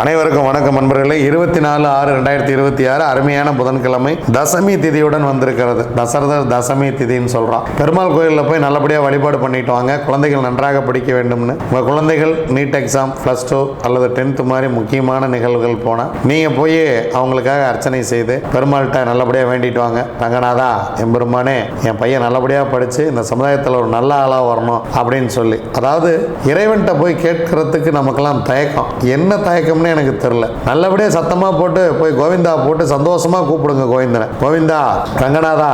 அனைவருக்கும் வணக்கம் நண்பர்களே. 24/6/2026 அருமையான புதன்கிழமை தசமி திதியுடன் வந்திருக்கிறது. தசரதர் தசமி திதின்னு சொல்றான். பெருமாள் கோயிலில் போய் நல்லபடியாக வழிபாடு பண்ணிட்டு வாங்க. குழந்தைகள் நன்றாக படிக்க வேண்டும்னு. உங்கள் குழந்தைகள் நீட் எக்ஸாம், +2 அல்லது 10th மாதிரி முக்கியமான நிகழ்வுகள் போனால் நீங்கள் போய் அவங்களுக்காக அர்ச்சனை செய்து பெருமாள்கிட்ட நல்லபடியாக வேண்டிட்டு வாங்க. ரங்கநாதா, எம்பெருமானே, என் பையன் நல்லபடியாக படித்து இந்த சமுதாயத்தில் ஒரு நல்ல ஆளாக வரணும் அப்படின்னு சொல்லி. அதாவது இறைவன்கிட்ட போய் கேட்கறதுக்கு நமக்கெல்லாம் தயக்கம். என்ன தயக்கம்னு எனக்கு தெரியல. நல்லபடியாக சத்தமாக போட்டு போய் கோவிந்தா போட்டு சந்தோஷமாக கூப்பிடுங்க. கோவிந்தனை, கோவிந்தா, ரங்கநாதா,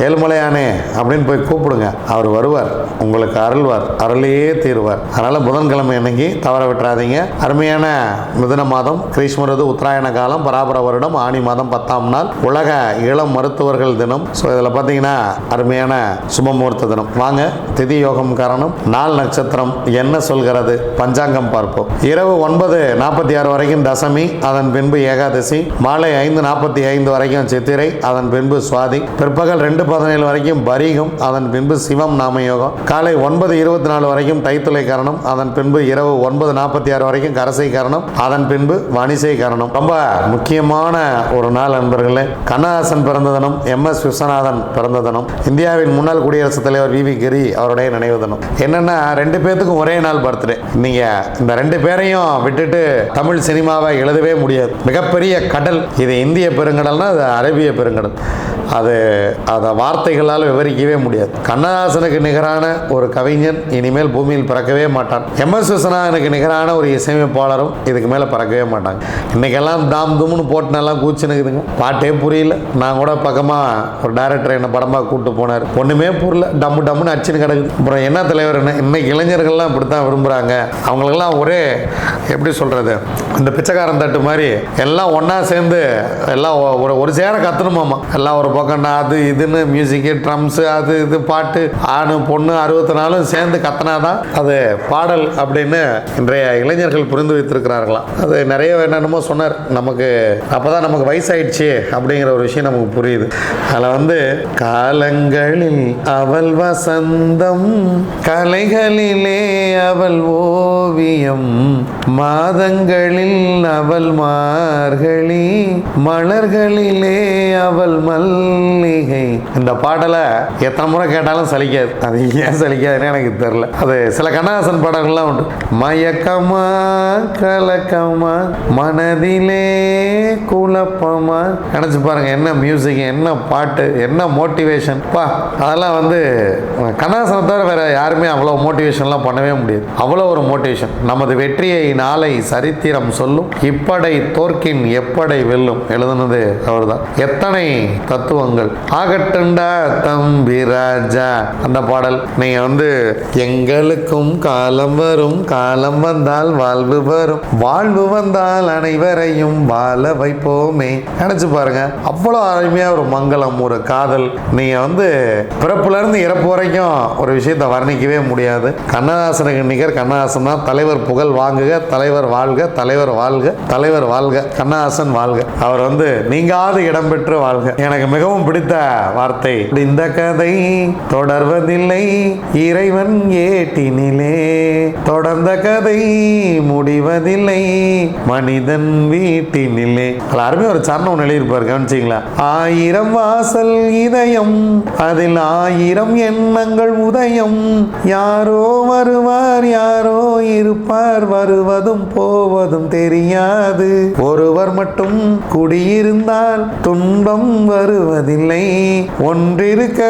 ஏழுமலையானே அப்படின்னு போய் கூப்பிடுங்க. அவர் வருவார், உங்களுக்கு அருள்வார், அருளையே தீர்வார். அதனால புதன்கிழமை அன்னைக்கு தவற விட்டுறாதீங்க. அருமையான மிதுன மாதம், கிரீஷ்மருது, உத்தராயண காலம், பராபர வருடம், ஆணி மாதம் 10ஆம் நாள், உலக இளம் மருத்துவர்கள் தினம். ஸோ இதில் பார்த்தீங்கன்னா அருமையான சுபமுகூர்த்த தினம். வாங்க, திதி யோகம் காரணம், நாள் நட்சத்திரம் என்ன சொல்கிறது, பஞ்சாங்கம் பார்ப்போம். இரவு 9:46 வரைக்கும் தசமி, அதன் பின்பு ஏகாதசி, மாலை 5:45 வரைக்கும் சித்திரை, அதன் பின்பு சுவாதி, பிற்பகல் 2:17 வரைக்கும் பரீகம், அதன் பின்பு சிவம் நாம யோகம், காலை 9:24 வரைக்கும் தைத்துளை கரணம், அதன் பின்பு இரவு 9:46 வரைக்கும் கரசை கரணம், அதன் பின்பு வணிசை கரணம். ரொம்ப முக்கியமான ஒரு நாள் நண்பர்களே. கண்ணதாசன் பிறந்த தினம், MS விஸ்வநாதன் பிறந்த தினம், இந்தியாவின் முன்னாள் குடியரசுத் தலைவர் VV கிரி அவருடைய நினைவு தினம். என்னன்னா 2 பேத்துக்கும் ஒரே நாள் பர்த்டே. நீங்க இந்த 2 பேரையும் விட்டுட்டு தமிழ் சினிமாவை எழுதவே முடியாது. மிகப்பெரிய கடல் இது. இந்திய பெருங்கடல்னா அது அரேபிய பெருங்கடல். அதை வார்த்தைகளால் விவரிக்கவே முடியாது. கண்ணதாசனுக்கு நிகரான ஒரு கவிஞன் இனிமேல் பூமியில் பிறக்கவே மாட்டான். MS விஸ்வநாதனுக்கு நிகரான ஒரு இசையமைப்பாளரும் இதுக்கு மேலே பிறக்கவே மாட்டாங்க. இன்னைக்கெல்லாம் தாம் தும்னு போட்டு நல்லா கூச்சுனுக்குதுங்க. பாட்டே புரியல. நான் கூட பக்கமாக ஒரு டைரக்டர் என்ன படமாக கூப்பிட்டு போனார். ஒன்றுமே புரியல, டம்மு டம்முன்னு அச்சுன்னு கிடக்குது. அப்புறம் என்ன தலைவர், என்ன இன்னைக்கு இளைஞர்கள்லாம் இப்படி தான் விரும்புகிறாங்க. அவங்களுக்கெல்லாம் ஒரே எப்படி சொல்கிறது, இந்த பிச்சைக்காரன் தட்டு மாதிரி எல்லாம் ஒன்றா சேர்ந்து எல்லாம் ஒரு சேர கத்தணுமாமா. எல்லாம் ஒரு பக்கம்னா அது இதுன்னு மியூசிக்கு, ட்ரம்ஸு, அது இது பாட்டு, ஆணு பொண்ணு 64 சேர்ந்து கத்தனாதான் அது பாடல் அப்படின்னு இன்றைய இளைஞர்கள் புரிந்து வைத்திருக்கிறார்களாம். அது நிறைய என்னென்னமோ சொன்னார். நமக்கு அப்போதான் நமக்கு வயசாயிடுச்சு அப்படிங்கிற ஒரு விஷயம் நமக்கு புரியுது. அதில் காலங்களில் அவள் வசந்தம், கலைகளிலே அவள் ஓவியம், மாதங்களில் அவள் மார்கழி, மலர்களிலே அவள் மல்லிகை. இந்த பாடலை எத்தனை முறை கேட்டாலும் சலிக்காது. அது ஏன் சலிக்காதுன்னு எனக்கு தெரியல. அது சில கண்ணதாசன் பாடல்கள்லாம் உண்டு. மயக்கமா கலக்கமா மனதிலே குழப்பமா. நினைச்சு பாருங்க, என்ன மியூசிக், என்ன பாட்டு, என்ன மோட்டிவேஷன். அதெல்லாம் கண்ணதாசனை தவிர வேற யாருமே அவ்வளோ மோட்டிவேஷன்லாம் பண்ணவே முடியாது. அவ்வளோ ஒரு மோட்டிவேஷன். நமது வெற்றியை நாளை சரித்திரம் சொல்லும், இப்படை தோற்கின் எப்படை வெல்லும். எழுதுனது அவர் தான். எத்தனை தத்துவங்கள். ஆகட்டுண்டா தம்பி ராஜா அந்த பாடல். நீங்க எங்களுக்கும் காலம் வரும், காலம் வந்தால் வாழ்வு வரும், வாழ்வு வந்தால் அனைவரையும் வாழ வைப்போமே. நினைச்சு பாருங்க, அவ்வளோ அருமையா ஒரு மங்களம், ஒரு காதல். நீங்க பிறப்புல இருந்து இறப்பு வரைக்கும் ஒரு விஷயத்தை வர்ணிக்கவே முடியாது. கண்ணதாசனுக்கு நிகர் கண்ணதாசன் தான். தலைவர் புகழ் வாங்குக, தலைவர் வாழ்க, தலைவர் வாழ்க, தலைவர் வாழ்க, கண்ணதாசன் வாழ்க. அவர் நீங்காது இடம்பெற்று வாழ்க. எனக்கு மிகவும் பிடித்த வார்த்தை, இந்த கதை தொடர்வதில்லை இறைவன் ஏட்டினிலே, தொடர்ந்த கதை முடிவதில்லை மனிதன் வீட்டினிலே. அருமையா ஒரு சரணம் எழுதியிருப்பார், கவனிச்சிங்களா? 1000 வாசல் இதயம், அதில் 1000 எண்ணங்கள் உதயம், யாரோ வருவார் யாரோ இருப்பார், வருவதும் போவதும் தெரியாது, ஒருவர் மட்டும் குடியிருந்தால் துன்பம் வருவதில்லை, ஒன்றிருக்க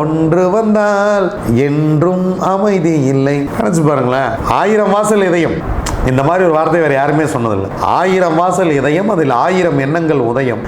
ஒன்று வந்தால் என்றும் அமைதி இல்லை. நினைச்சு பாருங்களேன், 1000 வாசல் இதயம். இந்த மாதிரி ஒரு வார்த்தை வேறு யாருமே சொன்னதில்லை. 1000 வாசல் இதயம், அதில் 1000 எண்ணங்கள் உதயம்,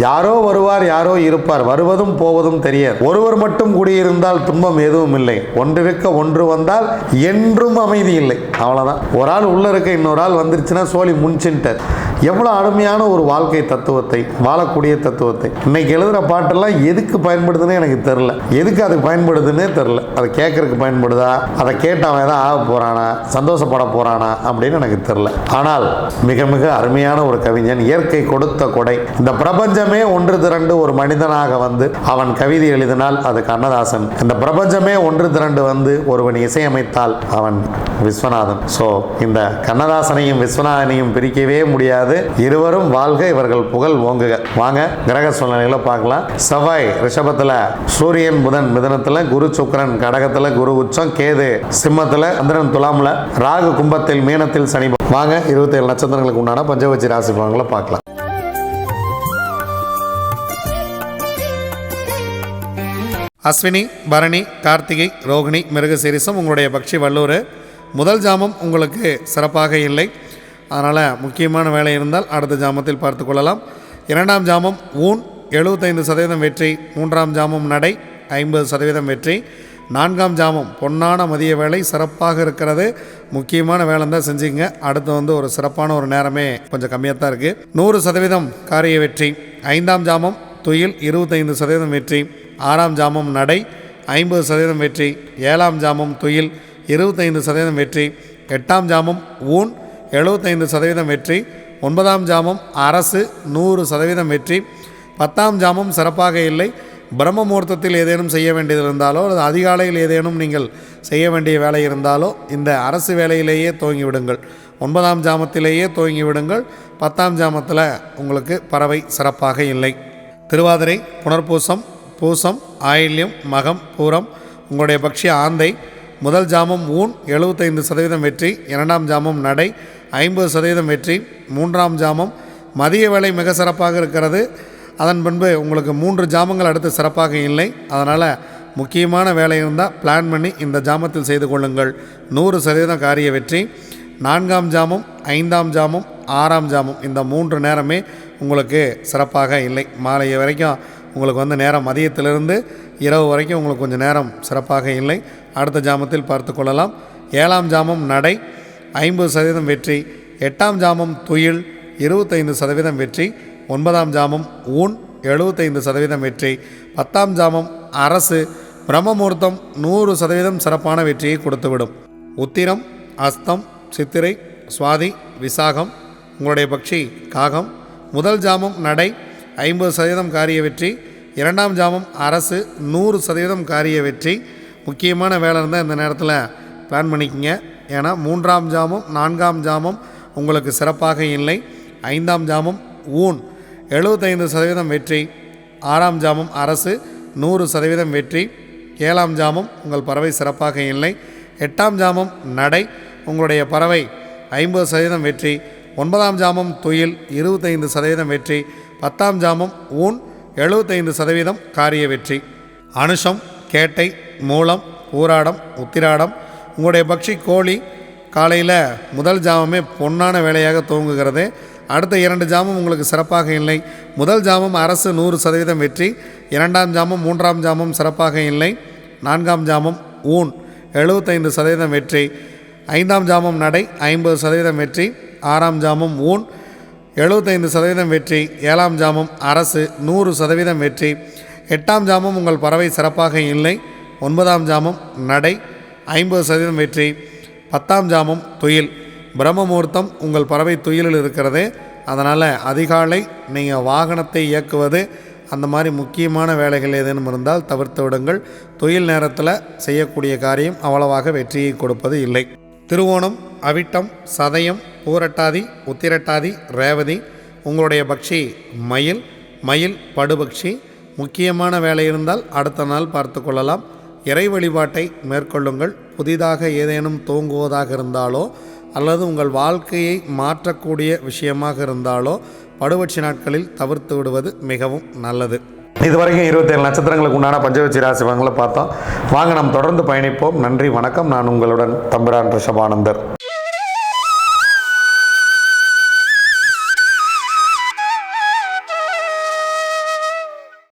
யாரோ வருவார் யாரோ இருப்பார், வருவதும் போவதும் தெரியாது, ஒருவர் மட்டும் குடியிருந்தால் துன்பம் எதுவும் இல்லை, ஒன்றிருக்க ஒன்று வந்தால் என்றும் அமைதி இல்லை. அவ்வளோதான். ஒரு ஆள் உள்ள இருக்க இன்னொரு ஆள் வந்துருச்சுன்னா சோழி முன்சின்ட்டார். எவ்வளோ அருமையான ஒரு வாழ்க்கை தத்துவத்தை, வாழக்கூடிய தத்துவத்தை. இன்னைக்கு எழுதுகிற பாட்டெல்லாம் எதுக்கு பயன்படுதுன்னு எனக்கு தெரில, எதுக்கு அதுக்கு பயன்படுதுன்னே தெரில. அதை கேட்கறதுக்கு பயன்படுதா, அதை கேட்டு அவன் எதாவது ஆக போகிறானா, சந்தோஷப்பட போகிறானா அப்படின்னு எனக்கு தெரில. ஆனால் மிக மிக அருமையான ஒரு கவிஞன், இயற்கை கொடுத்த கொடை. இந்த பிரபஞ்சமே ஒன்று திரண்டு ஒரு மனிதனாக வந்து அவன் கவிதை எழுதினால் அது கண்ணதாசன். இந்த பிரபஞ்சமே ஒன்று திரண்டு வந்து ஒருவன் இசையமைத்தால் அவன் விஸ்வநாதன். ஸோ இந்த கண்ணதாசனையும் விஸ்வநாதனையும் பிரிக்கவே முடியாது. இருவரும் வாழ்க, இவர்கள் புகழ் ஓங்குக. வாங்க கிரக சூழ்நிலைகளை பார்க்கலாம். செவ்வாய் ரிஷபத்தில், சூரியன் புதன் மிதுனத்தில், குரு சுக்கிரன் கடகத்தில், குரு உச்சம், கேது சிம்மத்தில், சந்திரன் துலாமில், ராகு கும்பத்தில், மீனத்தில், சனி. வாங்க 27 நட்சத்திரங்களுக்கு உண்டான பஞ்சவச்சி ராசி பலன்களை பார்க்கலாம். அஸ்வினி, பரணி, கார்த்திகை, ரோகிணி, மிருகசீரிசம் உங்களுடைய பக்ஷி வல்லூர். முதல் ஜாமம் உங்களுக்கு சிறப்பாக இல்லை, அதனால் முக்கியமான வேலை இருந்தால் அடுத்த ஜாமத்தில் பார்த்து கொள்ளலாம். இரண்டாம் ஜாமம் ஊன் 75% வெற்றி. மூன்றாம் ஜாமம் நடை 50% வெற்றி. நான்காம் ஜாமம் பொன்னான மதிய வேலை சிறப்பாக இருக்கிறது. முக்கியமான வேலை தான் செஞ்சுங்க. அடுத்து ஒரு சிறப்பான ஒரு நேரமே கொஞ்சம் கம்மியாக தான் இருக்குது. 100% காரிய வெற்றி. ஐந்தாம் ஜாமம் துயில் 25% வெற்றி. ஆறாம் ஜாமம் நடை 50% வெற்றி. ஏழாம் ஜாமம் துயில் 25% வெற்றி. எட்டாம் ஜாமம் ஊன் 75% வெற்றி. ஒன்பதாம் ஜாமம் அரசு 100% வெற்றி. 10ஆம் ஜாமம் சிறப்பாக இல்லை. பிரம்ம முகூர்த்தத்தில் ஏதேனும் செய்ய வேண்டியது இருந்தாலோ அல்லது அதிகாலையில் ஏதேனும் நீங்கள் செய்ய வேண்டிய வேலை இருந்தாலோ இந்த அரசு வேலையிலேயே துவங்கி விடுங்கள். 9ஆம் ஜாமத்திலேயே துவங்கி விடுங்கள். 10ஆம் ஜாமத்தில் உங்களுக்கு பறவை சிறப்பாக இல்லை. திருவாதிரை, புனர்பூசம், பூசம், ஆயில்யம், மகம், பூரம் உங்களுடைய பக்ஷி ஆந்தை. முதல் ஜாமம் ஊன் 75% வெற்றி. இரண்டாம் ஜாமம் நடை 50% வெற்றி. மூன்றாம் ஜாமம் மதிய வேலை மிக சிறப்பாக இருக்கிறது. அதன் பின்பு உங்களுக்கு 3 ஜாமங்கள் அடுத்து சிறப்பாக இல்லை. அதனால் முக்கியமான வேலை இருந்தால் பிளான் பண்ணி இந்த ஜாமத்தில் செய்து கொள்ளுங்கள். 100% காரிய வெற்றி. நான்காம் ஜாமம், ஐந்தாம் ஜாமம், ஆறாம் ஜாமம் இந்த 3 நேரமே உங்களுக்கு சிறப்பாக இல்லை. மாலை வரைக்கும் உங்களுக்கு நேரம் மதியத்திலிருந்து இரவு வரைக்கும் உங்களுக்கு கொஞ்சம் நேரம் சிறப்பாக இல்லை. அடுத்த ஜாமத்தில் பார்த்து கொள்ளலாம். ஏழாம் ஜாமம் நடை 50% வெற்றி. எட்டாம் ஜாமம் துயில் 25% வெற்றி. ஒன்பதாம் ஜாமம் ஊன் 75% வெற்றி. 10ஆம் ஜாமம் அரசு பிரம்ம முகூர்த்தம் 100% சிறப்பான வெற்றியை கொடுத்துவிடும். உத்திரம், அஸ்தம், சித்திரை, சுவாதி, விசாகம் உங்களுடைய பக்ஷி காகம். முதல் ஜாமம் நடை 50% காரிய வெற்றி. இரண்டாம் ஜாமம் அரசு 100% காரிய வெற்றி. முக்கியமான வேலை இருந்தால் இந்த நேரத்தில் பிளான் பண்ணிக்கங்க. ஏன்னா 3ஆம் ஜாமம், 4ஆம் ஜாமம் உங்களுக்கு சிறப்பாக இல்லை. 5ஆம் ஜாமம் ஊன் 75% வெற்றி. 6ஆம் ஜாமம் அரசு 100% வெற்றி. 7ஆம் ஜாமம் உங்கள் பறவை சிறப்பாக இல்லை. 8ஆம் ஜாமம் நடை உங்களுடைய பறவை 50% வெற்றி. 9ஆம் ஜாமம் துயில் 25% வெற்றி. 10ஆம் ஜாமம் ஊன் 75% காரிய வெற்றி. அனுஷம், கேட்டை, மூலம், பூராடம், உத்திராடம் உங்களுடைய பக்ஷி கோழி. காலையில் முதல் ஜாமமே பொன்னான வேலையாக துவங்குகிறது. அடுத்த 2 ஜாமம் உங்களுக்கு சிறப்பாக இல்லை. முதல் ஜாமம் அரசு 100% வெற்றி. இரண்டாம் ஜாமம், மூன்றாம் ஜாமம் சிறப்பாக இல்லை. நான்காம் ஜாமம் ஊன் 75% வெற்றி. ஐந்தாம் ஜாமம் நடை 50% வெற்றி. ஆறாம் ஜாமம் ஊன் 75% வெற்றி. ஏழாம் ஜாமம் அரசு 100% வெற்றி. எட்டாம் ஜாமம் உங்கள் பறவை சிறப்பாக இல்லை. ஒன்பதாம் ஜாமம் நடை 50% வெற்றி. 10ஆம் ஜாமம் துயில். பிரம்ம முகூர்த்தம் உங்கள் பறவை துயிலில் இருக்கிறது. அதனால் அதிகாலை நீங்கள் வாகனத்தை இயக்குவது அந்த மாதிரி முக்கியமான வேலைகள் ஏதேனும் இருந்தால் தவிர்த்து விடுங்கள். துயில் நேரத்தில் செய்யக்கூடிய காரியம் அவ்வளவாக வெற்றியை கொடுப்பது இல்லை. திருவோணம், அவிட்டம், சதயம், பூரட்டாதி, உத்திரட்டாதி, ரேவதி உங்களுடைய பக்ஷி மயில். மயில் படுபக்ஷி. முக்கியமான வேலை இருந்தால் அடுத்த நாள் பார்த்து கொள்ளலாம். இறை வழிபாட்டை மேற்கொள்ளுங்கள். புதிதாக ஏதேனும் தூங்குவதாக இருந்தாலோ அல்லது உங்கள் வாழ்க்கையை மாற்றக்கூடிய விஷயமாக இருந்தாலோ படுபட்சி நாட்களில் தவிர்த்து விடுவது மிகவும் நல்லது. இதுவரைக்கும் 27 நட்சத்திரங்களுக்கு உண்டான பஞ்சவச்சி ராசி பலன்களை பார்த்தோம். வாங்க நாம் தொடர்ந்து பயணிப்போம். நன்றி, வணக்கம். நான் உங்களுடன் தம்பிரான் ரிஷபானந்தர்.